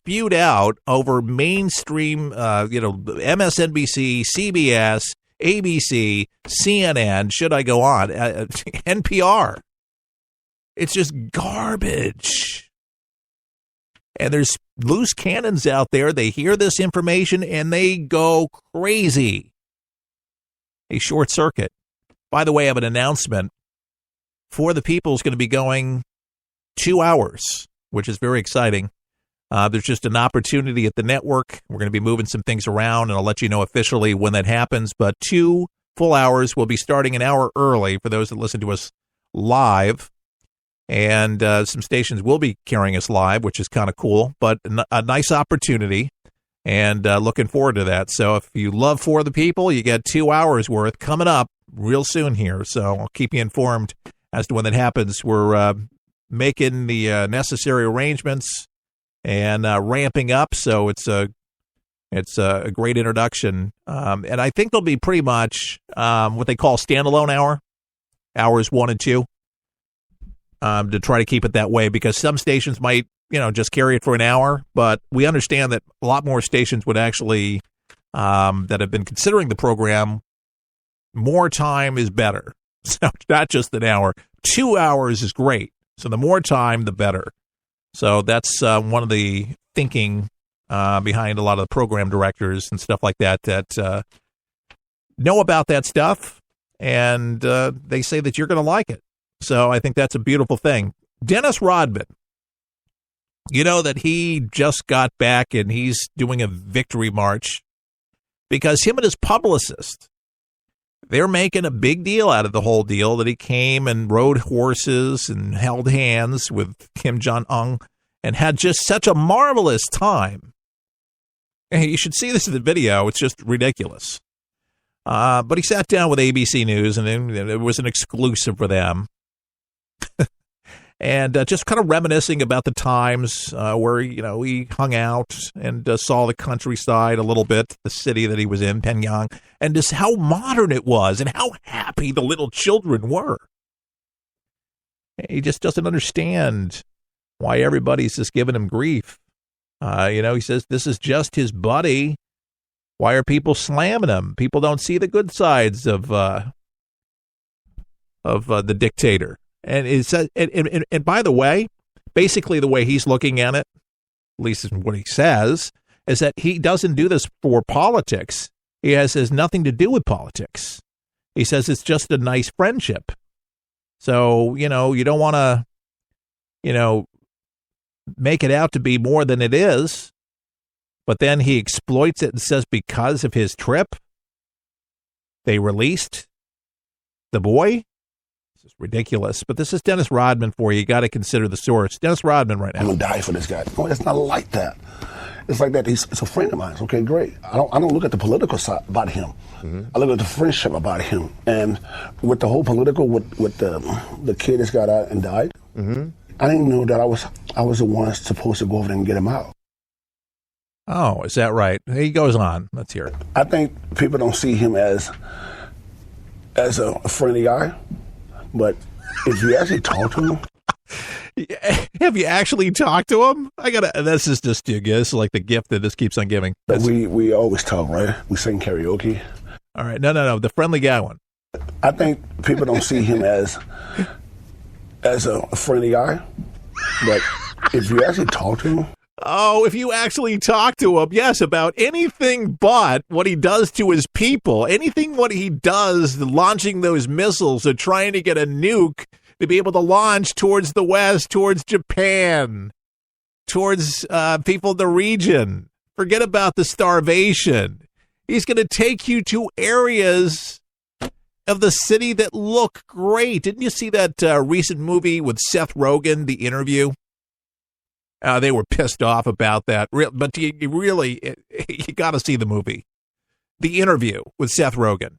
spewed out over mainstream, MSNBC, CBS, ABC, CNN, should I go on, NPR. It's just garbage. And there's loose cannons out there. They hear this information and they go crazy. A short circuit. By the way, I have an announcement. For the People is going to be going 2 hours, which is very exciting. There's just an opportunity at the network. We're going to be moving some things around, and I'll let you know officially when that happens. But 2 full hours. We'll be starting an hour early for those that listen to us live. And some stations will be carrying us live, which is kind of cool, but a nice opportunity, and looking forward to that. So if you love For the People, you get 2 hours worth coming up real soon here. So I'll keep you informed as to when that happens. We're making the necessary arrangements and ramping up, so it's a great introduction. And I think there'll be pretty much what they call standalone hours 1 and 2. To try to keep it that way, because some stations might, just carry it for an hour, but we understand that a lot more stations would actually, that have been considering the program, more time is better. So not just an hour, 2 hours is great. So the more time, the better. So that's one of the thinking behind a lot of the program directors and stuff like that know about that stuff, and they say that you're going to like it. So I think that's a beautiful thing. Dennis Rodman, that he just got back and he's doing a victory march because him and his publicist, they're making a big deal out of the whole deal that he came and rode horses and held hands with Kim Jong-un and had just such a marvelous time. And you should see this in the video. It's just ridiculous. But he sat down with ABC News, and it was an exclusive for them. And just kind of reminiscing about the times where, he hung out and saw the countryside a little bit, the city that he was in, Pyongyang, and just how modern it was and how happy the little children were. He just doesn't understand why everybody's just giving him grief. He says this is just his buddy. Why are people slamming him? People don't see the good sides of the dictator. And it says, and by the way, basically the way he's looking at it, at least what he says, is that he doesn't do this for politics. He has nothing to do with politics. He says it's just a nice friendship. So, you don't want to, make it out to be more than it is. But then he exploits it and says because of his trip, they released the boy. This is ridiculous. But this is Dennis Rodman for you. You got to consider the source. Dennis Rodman right now. I'm going to die for this guy. No, it's not like that. It's like that. It's a friend of mine. Okay, great. I don't look at the political side about him. Mm-hmm. I look at the friendship about him. And with the whole political, with the kid that's got out and died, mm-hmm. I didn't know that I was the one supposed to go over there and get him out. Oh, is that right? He goes on. Let's hear it. I think people don't see him as a friendly guy, but if you actually talk to him. Have you actually talked to him? This is just this is like the gift that this keeps on giving. We always talk, right? We sing karaoke. All right. No. The friendly guy one. I think people don't see him as a friendly guy, but if you actually talk to him. Oh, if you actually talk to him, yes, about anything but what he does to his people, anything what he does, launching those missiles or trying to get a nuke to be able to launch towards the West, towards Japan, towards people in the region. Forget about the starvation. He's going to take you to areas of the city that look great. Didn't you see that recent movie with Seth Rogen, The Interview? They were pissed off about that. But you got to see the movie. The Interview with Seth Rogen.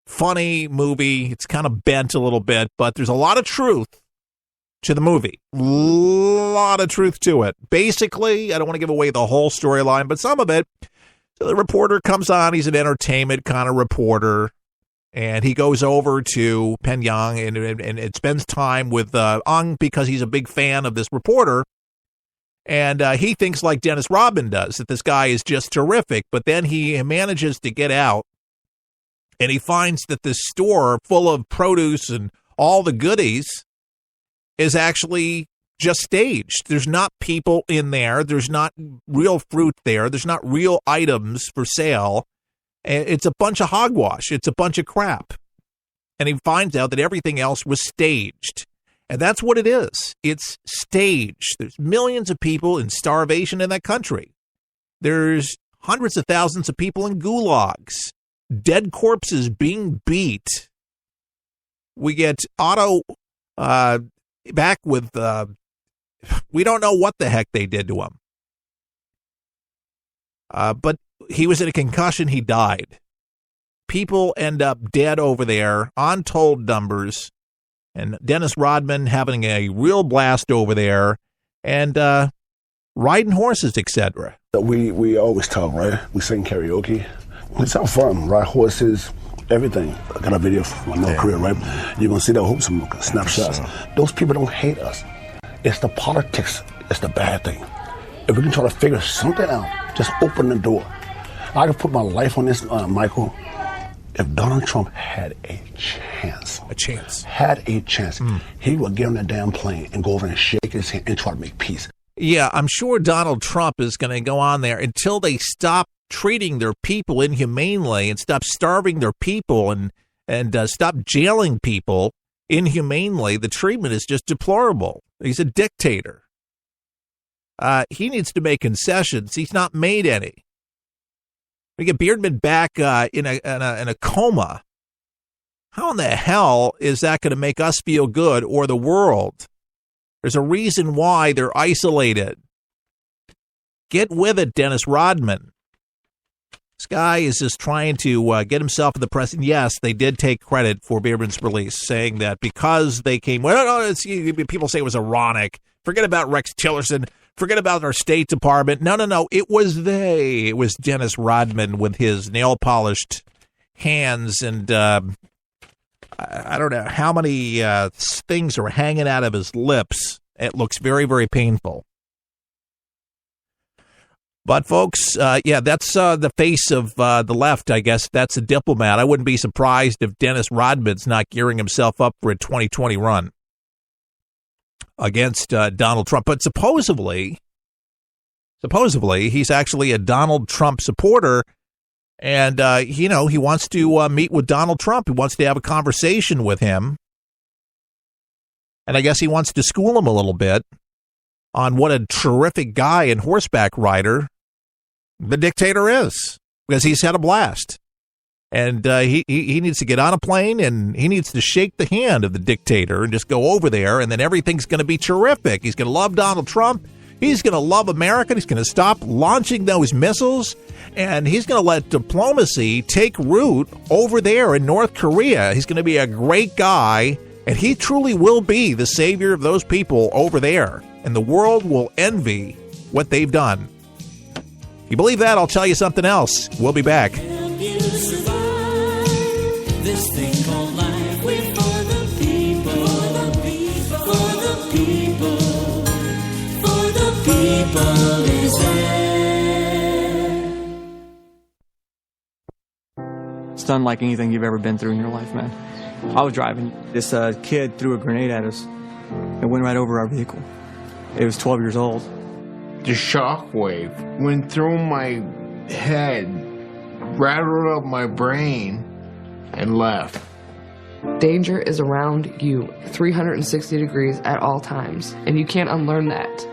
Funny movie. It's kind of bent a little bit, but there's a lot of truth to the movie. A lot of truth to it. Basically, I don't want to give away the whole storyline, but some of it. So the reporter comes on. He's an entertainment kind of reporter. And he goes over to Pyongyang and spends time with Ung because he's a big fan of this reporter. And he thinks like Dennis Rodman does, that this guy is just terrific. But then he manages to get out, and he finds that this store full of produce and all the goodies is actually just staged. There's not people in there. There's not real fruit there. There's not real items for sale. It's a bunch of hogwash. It's a bunch of crap. And he finds out that everything else was staged. And that's what it is. It's staged. There's millions of people in starvation in that country. There's hundreds of thousands of people in gulags. Dead corpses being beat. We get Otto back with, we don't know what the heck they did to him. But he was in a concussion. He died. People end up dead over there, untold numbers. And Dennis Rodman having a real blast over there, and riding horses, etc. We always talk, right? We sing karaoke. It's all fun, ride horses, everything. I got a video from my career, right? You're going to see that whole some snapshots. Those people don't hate us. It's the politics. It's the bad thing. If we can try to figure something out, just open the door. I can put my life on this, Michael. If Donald Trump had a chance, he would get on that damn plane and go over and shake his hand and try to make peace. Yeah, I'm sure Donald Trump is going to go on there until they stop treating their people inhumanely and stop starving their people and stop jailing people inhumanely. The treatment is just deplorable. He's a dictator. He needs to make concessions. He's not made any. We get Beardman back in a coma. How in the hell is that going to make us feel good or the world? There's a reason why they're isolated. Get with it, Dennis Rodman. This guy is just trying to get himself in the press. And yes, they did take credit for Beardman's release, saying that because they came, people say it was ironic. Forget about Rex Tillerson. Forget about our State Department. No. It was they. It was Dennis Rodman with his nail-polished hands. And I don't know how many things are hanging out of his lips. It looks very, very painful. But, folks, that's the face of the left, I guess. That's a diplomat. I wouldn't be surprised if Dennis Rodman's not gearing himself up for a 2020 run against Donald Trump. But supposedly, he's actually a Donald Trump supporter, and, he wants to meet with Donald Trump. He wants to have a conversation with him, and I guess he wants to school him a little bit on what a terrific guy and horseback rider the dictator is, because he's had a blast. And he needs to get on a plane, and he needs to shake the hand of the dictator and just go over there, and then everything's going to be terrific. He's going to love Donald Trump. He's going to love America. He's going to stop launching those missiles, and he's going to let diplomacy take root over there in North Korea. He's going to be a great guy, and he truly will be the savior of those people over there, and the world will envy what they've done. If you believe that, I'll tell you something else. We'll be back. This thing called life, we're for the people, for the people is there. It's unlike anything you've ever been through in your life, man. I was driving. This kid threw a grenade at us and went right over our vehicle. It was 12 years old. The shockwave went through my head, rattled up my brain, and left. Danger is around you 360 degrees at all times, and you can't unlearn that.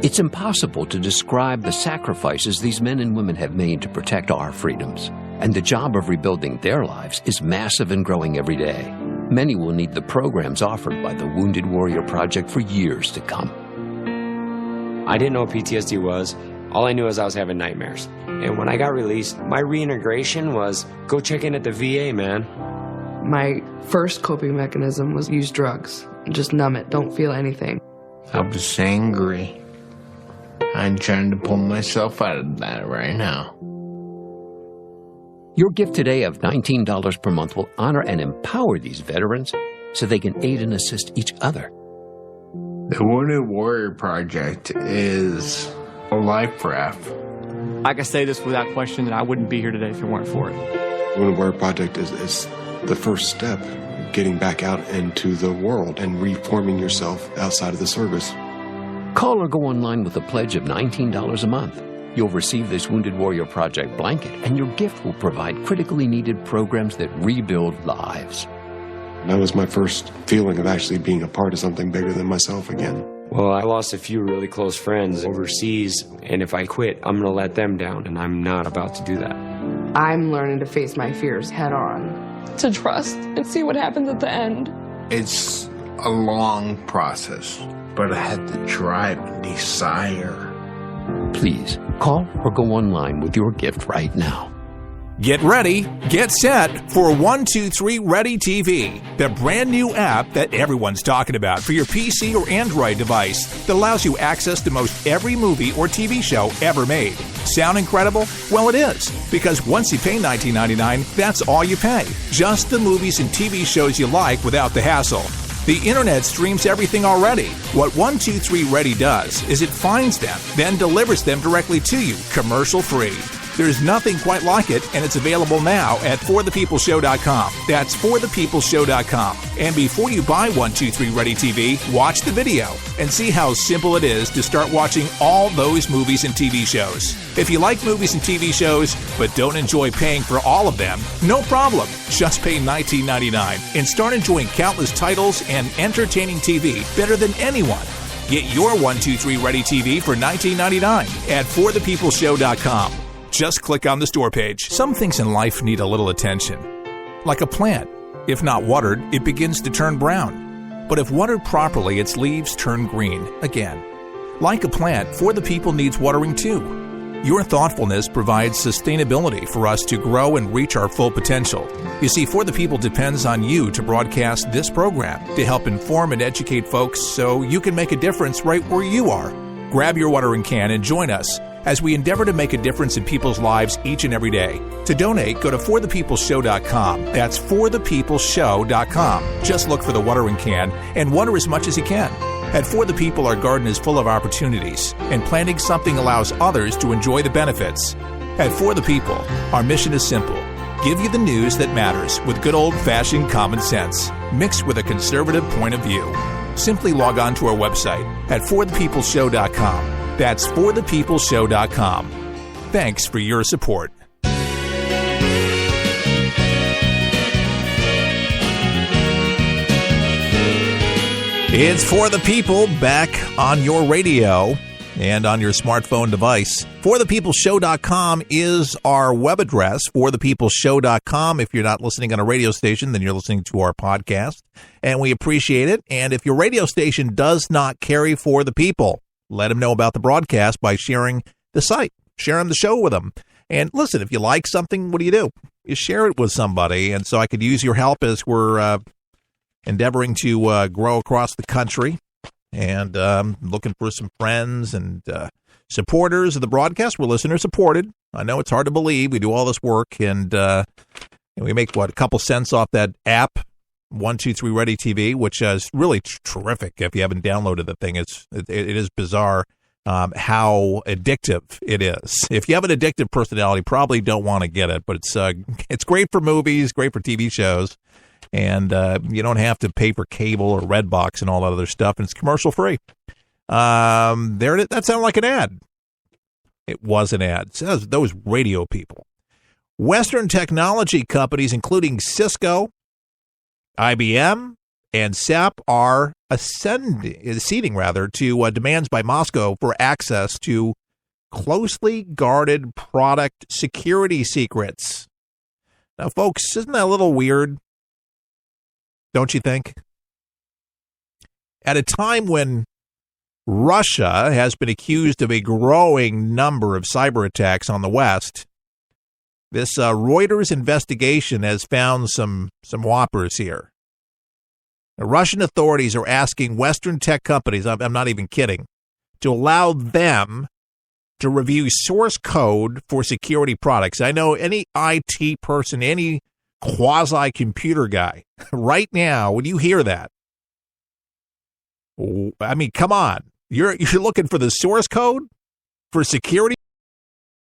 It's impossible to describe the sacrifices these men and women have made to protect our freedoms. And the job of rebuilding their lives is massive and growing every day. Many will need the programs offered by the Wounded Warrior Project for years to come. I didn't know what PTSD was. All I knew is I was having nightmares. And when I got released, my reintegration was go check in at the VA, man. My first coping mechanism was use drugs. Just numb it. Don't feel anything. I was angry. I'm trying to pull myself out of that right now. Your gift today of $19 per month will honor and empower these veterans so they can aid and assist each other. The Wounded Warrior Project is a life raft. I can say this without question that I wouldn't be here today if it weren't for it. Wounded Warrior Project is the first step, getting back out into the world and reforming yourself outside of the service. Call or go online with a pledge of $19 a month. You'll receive this Wounded Warrior Project blanket, and your gift will provide critically needed programs that rebuild lives. That was my first feeling of actually being a part of something bigger than myself again. Well, I lost a few really close friends overseas, and if I quit, I'm going to let them down, and I'm not about to do that. I'm learning to face my fears head on. To trust and see what happens at the end. It's a long process, but I had the drive and desire. Please, call or go online with your gift right now. Get ready, get set for 123 Ready TV, the brand new app that everyone's talking about for your PC or Android device that allows you access to most every movie or TV show ever made. Sound incredible? Well, it is, because once you pay $19.99, that's all you pay. Just the movies and TV shows you like without the hassle. The internet streams everything already. What 123 Ready does is it finds them, then delivers them directly to you, commercial-free. There's nothing quite like it, and it's available now at forthepeopleshow.com. That's forthepeopleshow.com. And before you buy 123 Ready TV, watch the video and see how simple it is to start watching all those movies and TV shows. If you like movies and TV shows, but don't enjoy paying for all of them, no problem. Just pay $19.99 and start enjoying countless titles and entertaining TV better than anyone. Get your 123 Ready TV for $19.99 at forthepeopleshow.com. Just click on the store page. Some things in life need a little attention. Like a plant. If not watered, it begins to turn brown. But if watered properly, its leaves turn green again. Like a plant, For the People needs watering too. Your thoughtfulness provides sustainability for us to grow and reach our full potential. You see, For the People depends on you to broadcast this program to help inform and educate folks so you can make a difference right where you are. Grab your watering can and join us as we endeavor to make a difference in people's lives each and every day. To donate, go to forthepeopleshow.com. That's forthepeopleshow.com. Just look for the watering can and water as much as you can. At For the People, our garden is full of opportunities, and planting something allows others to enjoy the benefits. At For the People, our mission is simple. Give you the news that matters with good old-fashioned common sense, mixed with a conservative point of view. Simply log on to our website at forthepeopleshow.com. That's forthepeopleshow.com. Thanks for your support. It's For the People, back on your radio and on your smartphone device. ForThePeoplesShow.com is our web address, ForThePeoplesShow.com. If you're not listening on a radio station, then you're listening to our podcast, and we appreciate it. And if your radio station does not carry For the People, let them know about the broadcast by sharing the site, sharing the show with them. And listen, if you like something, what do? You share it with somebody. And so I could use your help as we're endeavoring to grow across the country and looking for some friends and supporters of the broadcast. We're listener supported. I know it's hard to believe. We do all this work, and we make, a couple cents off that app, 123 Ready TV, which is really terrific. If you haven't downloaded the thing, it is bizarre how addictive it is. If you have an addictive personality, probably don't want to get it, but it's great for movies, great for TV shows, and you don't have to pay for cable or Redbox and all that other stuff, and it's commercial free. That sounded like an ad. It was an ad. It says those radio people. Western technology companies, including Cisco, IBM, and SAP, are acceding to demands by Moscow for access to closely guarded product security secrets. Now, folks, isn't that a little weird? Don't you think? At a time when Russia has been accused of a growing number of cyber attacks on the West, this Reuters investigation has found some whoppers here. The Russian authorities are asking Western tech companies, I'm not even kidding, to allow them to review source code for security products. I know any IT person, any quasi-computer guy, right now, when you hear that, I mean, come on. You're looking for the source code for security